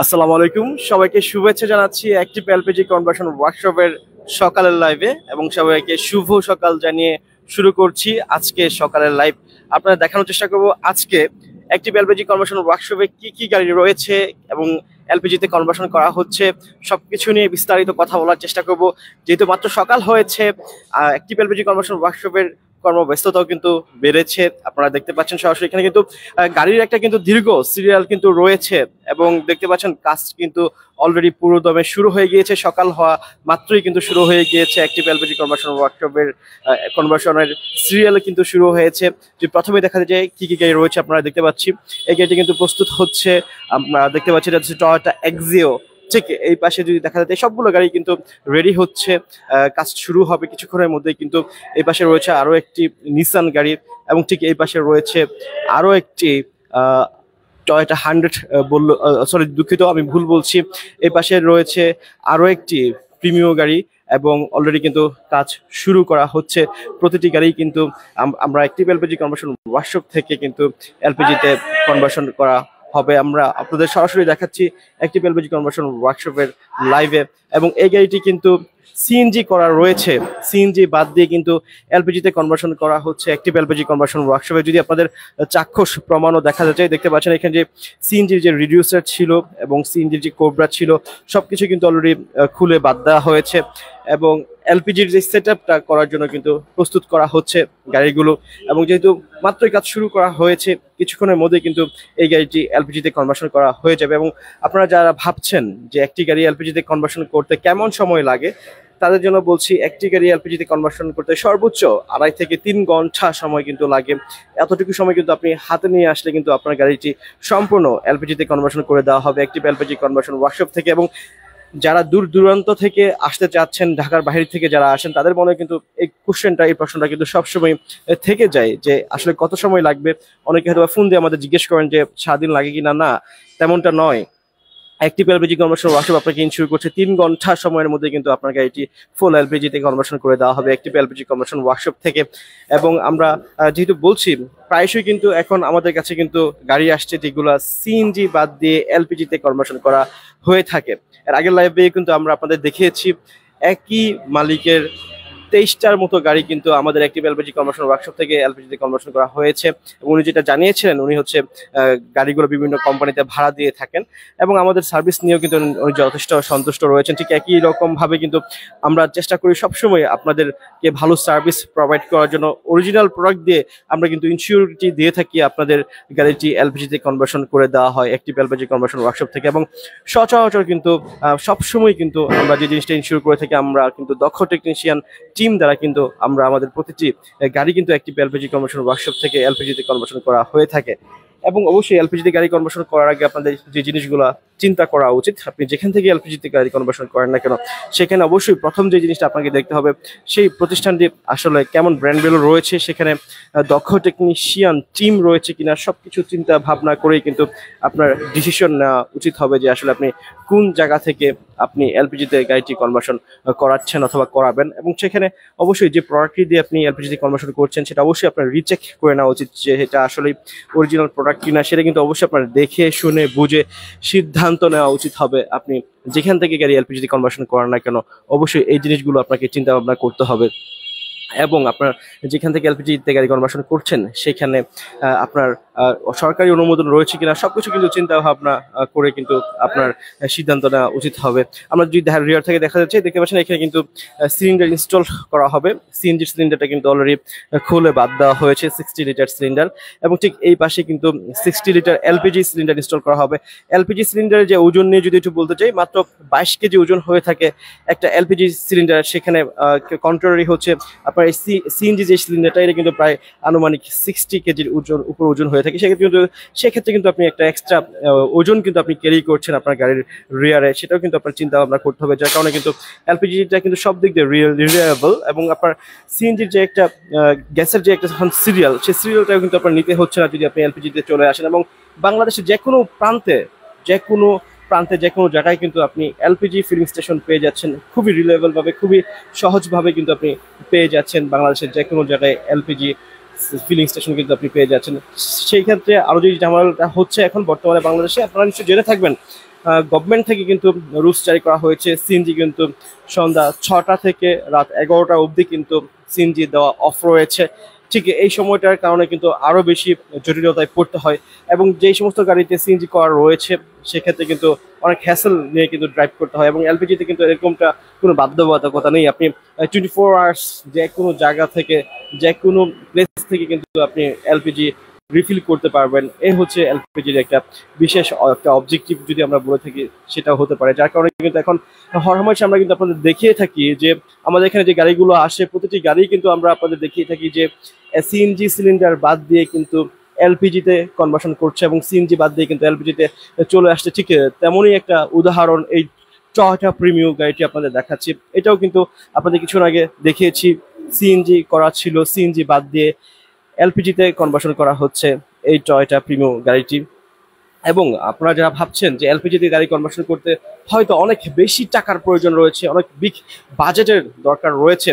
আসসালামু আলাইকুম, সবাইকে শুভেচ্ছা জানাচ্ছি অ্যাক্টিভ এলপিজি কনভার্সন ওয়ার্কশপের সকালের লাইভে এবং সবাইকে শুভ সকাল জানিয়ে শুরু করছি আজকে সকালের লাইভ। আপনারা দেখানোর চেষ্টা করব আজকে অ্যাক্টিভ এলপিজি কনভার্সন ওয়ার্কশপে কি কি গাড়ি রয়েছে এবং এলপিজিতে কনভার্সন করা হচ্ছে সবকিছু নিয়ে বিস্তারিত কথা বলার চেষ্টা করব। যেহেতু মাত্র সকাল হয়েছে, অ্যাক্টিভ এলপিজি কনভার্সন ওয়ার্কশপের কর্মব্যস্ততাও কিন্তু বেড়েছে। আপনারা দেখতে পাচ্ছেন সরাসরি এখানে কিন্তু গাড়ির একটা কিন্তু দীর্ঘ সিরিয়াল কিন্তু রয়েছে এবং দেখতে পাচ্ছেন কাজ কিন্তু অলরেডি পুরো দমে শুরু হয়ে গিয়েছে। সকাল হওয়া মাত্রই কিন্তু শুরু হয়ে গিয়েছে অ্যাক্টিভ এলপিজি কনভার্সন ওয়ার্কশপের কনভার্সনের সিরিয়াল কিন্তু শুরু হয়েছে। যে প্রথমে দেখা যায় যে কি কি গাড়ি রয়েছে আপনারা দেখতে পাচ্ছি, এই গাড়িটি কিন্তু প্রস্তুত হচ্ছে। আমরা দেখতে পাচ্ছি এটা হচ্ছে টয়োটা এক্সিও। ঠিক এই পাশে যদি দেখা যায় সবগুলো গাড়ি কিন্তু রেডি হচ্ছে, কাজ শুরু হবে কিছুক্ষণের মধ্যেই। কিন্তু এই পাশে রয়েছে আরো একটি নিসান গাড়ি এবং ঠিক এই পাশে রয়েছে আরো একটি টয়োটা 100 বললো, সরি দুঃখিত আমি ভুল বলছি। এই পাশে রয়েছে আরো একটি প্রিমিয় গাড়ি এবং অলরেডি কিন্তু কাজ শুরু করা হচ্ছে। প্রতিটি গাড়ি কিন্তু আমরা অ্যাক্টিভ এলপিজি কনভার্সন ওয়ার্কশপ থেকে কিন্তু এলপিজিতে কনভার্সন করা হবে। আমরা আপনাদের সরাসরি দেখাচ্ছি অ্যাক্টিভ এলপিজি কনভার্সন ওয়ার্কশপের লাইভে এবং এই গাড়িটি কিন্তু সিএনজি করা রয়েছে। সিএনজি বাদ দিয়ে কিন্তু এলপিজিতে কনভার্সন করা হচ্ছে অ্যাক্টিভ এলপিজি কনভার্সন ওয়ার্কশপে। যদি আপনাদের চাক্ষুষ প্রমাণও দেখা যাচ্ছে, দেখতে পাচ্ছেন এখানে যে সিএনজির যে রিডিউসার ছিল এবং সিএনজির যে কোবরা ছিল সবকিছু কিন্তু অলরেডি খুলে বাদ দেওয়া হয়েছে এবং এলপিজির যে সেট আপটা করার জন্য কিন্তু প্রস্তুত করা হচ্ছে গাড়িগুলো। এবং যেহেতু মাত্রই কাজ শুরু করা হয়েছে, কিছুক্ষণের মধ্যে কিন্তু এই গাড়িটি এলপিজিতে কনভার্সন করা হয়ে যাবে। এবং আপনারা যারা ভাবছেন যে একটি গাড়ি এলপিজিতে কনভার্সন করতে কেমন সময় লাগে, তাদের জন্য বলছি একটি গাড়ি এলপিজিতে কনভার্সন করতে সর্বোচ্চ 2.5 থেকে 3 ঘন্টা সময় কিন্তু লাগে। এতটুকু সময় কিন্তু আপনি হাতে নিয়ে আসলে কিন্তু আপনার গাড়িটি সম্পূর্ণ এলপিজিতে কনভার্সন করে দেওয়া হবে অ্যাক্টিভ এলপিজি কনভার্সন ওয়ার্কশপ থেকে। এবং যারা দূর দূরান্ত থেকে আসতে চাচ্ছেন, ঢাকার বাইরে থেকে যারা আসেন, তাদের মনে কিন্তু এই প্রশ্নটা কিন্তু সবসময় থেকে যায় যে আসলে কত সময় লাগবে। অনেকে হয়তো ফোন দিয়ে আমাদের জিজ্ঞেস করেন যে সারাদিন লাগে কিনা। না, তেমনটা নয়। অ্যাক্টিভ এলপিজি কনভার্সন ওয়ার্কশপ আপনাকে ইনশিওর করছে 3 ঘন্টা সময়ের মধ্যে কিন্তু আপনার গাড়িটি ফুল এলপিজিতে কনভার্সন করে দেওয়া হবে অ্যাক্টিভ এলপিজি কনভার্সন ওয়ার্কশপ থেকে। এবং আমরা যেহেতু বলছি প্রায়শই কিন্তু এখন আমাদের কাছে কিন্তু গাড়ি আসছে যেগুলো সিএনজি বাদ দিয়ে এলপিজিতে কনভার্সন করা হয়ে থাকে। এর আগের লাইভে কিন্তু আমরা আপনাদের দেখিয়েছি একই মালিকের 23টার মতো গাড়ি কিন্তু আমাদের অ্যাক্টিভ এলপিজি কনভার্সন ওয়ার্কশপ থেকে এলপিজিতে কনভার্সন করা হয়েছে। এবং উনি যেটা জানিয়েছিলেন, উনি হচ্ছে গাড়িগুলো বিভিন্ন কোম্পানিতে ভাড়া দিয়ে থাকেন এবং আমাদের সার্ভিস নিয়েও কিন্তু উনি যথেষ্ট সন্তুষ্ট রয়েছেন। ঠিক একই রকম ভাবে কিন্তু আমরা চেষ্টা করি সবসময় আপনাদেরকে ভালো সার্ভিস প্রোভাইড করার জন্য। অরিজিনাল প্রোডাক্ট দিয়ে আমরা কিন্তু ইনসিউরিটি দিয়ে থাকি আপনাদের গাড়িটি এলপিজিতে কনভার্সন করে দেওয়া হয় অ্যাক্টিভ এলপিজি কনভার্সন ওয়ার্কশপ থেকে। এবং সচরাচর কিন্তু সবসময় কিন্তু আমরা যে জিনিসটা ইনসিওর করে থাকি, আমরা কিন্তু দক্ষ টেকনিশিয়ান টিম দ্বারা কিন্তু আমরা আমাদের প্রতিটি গাড়ি কিন্তু অ্যাক্টিভ এলপিজি কনভার্সন ওয়ার্কশপ থেকে এলপিজিতে কনভার্সন করা হয়ে থাকে। এবং অবশ্যই এলপিজিতে গাড়ি কনভার্সন করার আগে আপনাদের যে জিনিসগুলো চিন্তা করা উচিত, আপনি যেখান থেকে এলপিজিতে গাড়ি কনভার্সন করেন না কেন, সেখানে অবশ্যই প্রথম যে জিনিসটা আপনাকে দেখতে হবে সেই প্রতিষ্ঠানটি আসলে কেমন ব্র্যান্ড ভ্যালু রয়েছে, সেখানে দক্ষ টেকনিশিয়ান টিম রয়েছে কিনা, সবকিছু চিন্তা ভাবনা করেই কিন্তু আপনার ডিসিশন নেওয়া উচিত হবে যে আসলে আপনি কোন জায়গা থেকে আপনি এলপিজিতে গাড়িটি কনভার্সন করাচ্ছেন অথবা করাবেন। এবং সেখানে অবশ্যই যে প্রোডাক্টটি দিয়ে আপনি এলপিজিতে কনভার্সন করছেন সেটা অবশ্যই আপনার রিচেক করে নেওয়া উচিত যে এটা আসলে অরিজিনাল প্রোডাক্ট কিনা। সেটা কিন্তু অবশ্যই আপনার দেখে শুনে বুঝে সিদ্ধান্ত নেওয়া উচিত হবে। আপনি যেখান থেকে গাড়ি এলপিজিতে কনভার্সন করেন না কেন, অবশ্যই এই জিনিসগুলো আপনাকে চিন্তা ভাবনা করতে হবে। এবং আপনার যেখান থেকে এলপিজিতে গাড়ি কনভার্সন করছেন সেখানে আপনার সরকারি অনুমোদন রয়েছে কিনা, সবকিছু কিন্তু চিন্তা ভাবনা করে কিন্তু আপনার সিদ্ধান্ত নেওয়া উচিত হবে। আমরা যদি রিয়ার থেকে দেখা যাচ্ছে, দেখতে পাচ্ছেন এখানে কিন্তু সিলিন্ডার ইনস্টল করা হবে। সিএনজির সিলিন্ডারটা কিন্তু অলরেডি খুলে বাদ দেওয়া হয়েছে, 60 লিটার সিলিন্ডার। এবং ঠিক এই পাশে কিন্তু 60 লিটার এলপিজি সিলিন্ডার ইনস্টল করা হবে। এলপিজি সিলিন্ডারের যে ওজন নিয়ে যদি একটু বলতে চাই, মাত্র 22 কেজি ওজন হয়ে থাকে একটা এলপিজি সিলিন্ডার। সেখানে কন্ট্রারি হচ্ছে আপনার সিএনজি যে সিলিন্ডারটা, এটা কিন্তু প্রায় আনুমানিক 60 কেজির উপর ওজন হয়ে থাকে। সেক্ষেত্রে কিন্তু আপনি একটা এক্সট্রা ওজন কিন্তু আপনি ক্যারি করছেন আপনার গাড়ির রিয়ারে, সেটাও কিন্তু আপনার চিন্তা ভাবনা করতে হবে। যার কারণে কিন্তু এলপিজিটা কিন্তু সব দিক দিয়ে রিলায়েবল। এবং আপনার সিএনজির যে একটা গ্যাসের যে একটা সিরিয়াল, সেই সিরিয়ালটাও কিন্তু আপনার নিতে হচ্ছে না যদি আপনি এলপিজিতে চলে আসেন। এবং বাংলাদেশের যে কোনো প্রান্তে যে কোনো জায়গায় কিন্তু আপনি এলপিজি ফিলিং স্টেশন পেয়ে যাচ্ছেন খুবই রিলায়েবল ভাবে, খুবই সহজভাবে কিন্তু আপনি পেয়ে যাচ্ছেন। বাংলাদেশের যে কোনো জায়গায় এলপিজি ফিলিং স্টেশন কিন্তু আপনি পেয়ে যাচ্ছেন। সেই ক্ষেত্রে আরো যে ঝামেলাটা হচ্ছে এখন বর্তমানে বাংলাদেশে, আপনারা নিশ্চয়ই জেনে থাকবেন গভর্নমেন্ট থেকে কিন্তু রুলস জারি করা হয়েছে। সিএনজি কিন্তু সন্ধ্যা 6টা থেকে রাত 11টা অবধি কিন্তু সিএনজি দেওয়া অফ রয়েছে। ঠিক এই সময়টার কারণে কিন্তু আরো বেশি জটিলতায় পড়তে হয়, এবং যেই সমস্ত গাড়িতে সিএনজি করা রয়েছে সেক্ষেত্রে কিন্তু অনেক হ্যাসেল নিয়ে কিন্তু ড্রাইভ করতে হয়। এবং এলপিজিতে কিন্তু এরকমটা কোনো বাধ্যবাধকতা নেই, আপনি 24 আওয়ার্স যে কোনো জায়গা থেকে যে কোনো প্লেস থেকে কিন্তু আপনি এলপিজি রিফিল করতে পারবেন। এই হচ্ছে এলপিজির একটা বিশেষ একটা অবজেক্টিভ যদি আমরা বলে থাকি, সেটা হতে পারে। যার কারণে কিন্তু এখন হরহামেশা আমরা কিন্তু আপনাদের দেখিয়ে থাকি যে আমাদের এখানে যে গাড়িগুলো আসে প্রতিটি গাড়ি কিন্তু আমরা আপনাদের দেখিয়ে থাকি যে সিএনজি সিলিন্ডার বাদ দিয়ে কিন্তু এলপিজিতে কনভার্সন করছে, এবং সিএনজি বাদ দিয়ে কিন্তু এলপিজিতে চলে আসছে। ঠিক তেমনই একটা উদাহরণ এই টয়োটা প্রিমিও গাড়িটি আপনাদের দেখাচ্ছি। এটাও কিন্তু আপনাদের কিছুক্ষণ আগে দেখিয়েছি, সিএনজি করা ছিল, সিএনজি বাদ দিয়ে এলপিজিতে কনভার্সন করা হচ্ছে এই টয়োটা প্রিমিও গাড়িটি। এবং আপনারা যারা ভাবছেন যে এলপিজিতে গাড়ি কনভার্সন করতে হয়তো অনেক বেশি টাকার প্রয়োজন রয়েছে, অনেক বিগ বাজেটের দরকার রয়েছে,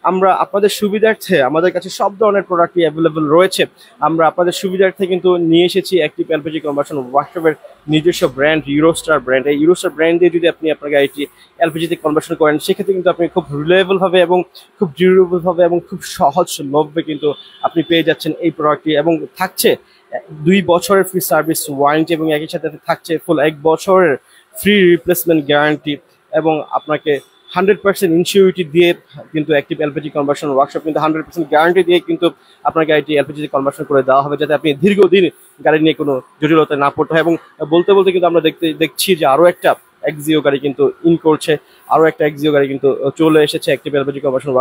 আমরা আপনাদের সুবিধার্থে আমাদের কাছে সব ধরনের প্রোডাক্টই অ্যাভেলেবল রয়েছে। আমরা আপনাদের সুবিধার্থে কিন্তু নিয়ে এসেছি অ্যাক্টিভ এলপিজি কনভার্সন ওয়ার্কশপের নিজস্ব ব্র্যান্ড ইউরোস্টার ব্র্যান্ড। এই ইউরোস্টার ব্র্যান্ড দিয়ে যদি আপনি আপনার গাড়িটি এলপিজিতে কনভার্সন করেন সেক্ষেত্রে কিন্তু আপনি খুব রিলায়েবল ভাবে এবং খুব ডিউরেবল ভাবে এবং খুব সহজলভ্যে কিন্তু আপনি পেয়ে যাচ্ছেন এই প্রোডাক্টটি। এবং থাকছে 2 বছরের ফ্রি সার্ভিস ওয়ারেন্টি, এবং একই সাথে থাকছে ফুল 1 বছরের ফ্রি রিপ্লেসমেন্ট গ্যারান্টি, এবং আপনাকে 100% ইনসিউরিটি দিয়ে কিন্তু অ্যাক্টিভ এলপিজি কনভার্সন ওয়ার্কশপ কিন্তু 100% গ্যারান্টি দিয়ে কিন্তু আপনার গাড়িটি এলপিজিতে কনভার্সন করে দেওয়া হবে, যাতে আপনি দীর্ঘদিন গাড়ি নিয়ে কোনো জটিলতায় না পড়তে হয়। এবং বলতে বলতে কিন্তু আমরা দেখছি যে আরো একটা এক্সিও গাড়ি কিন্তু ইন করছে, আরো একটা এক্সিও গাড়ি কিন্তু চলে এসেছে অ্যাক্টিভ এলপিজি কনভার্সন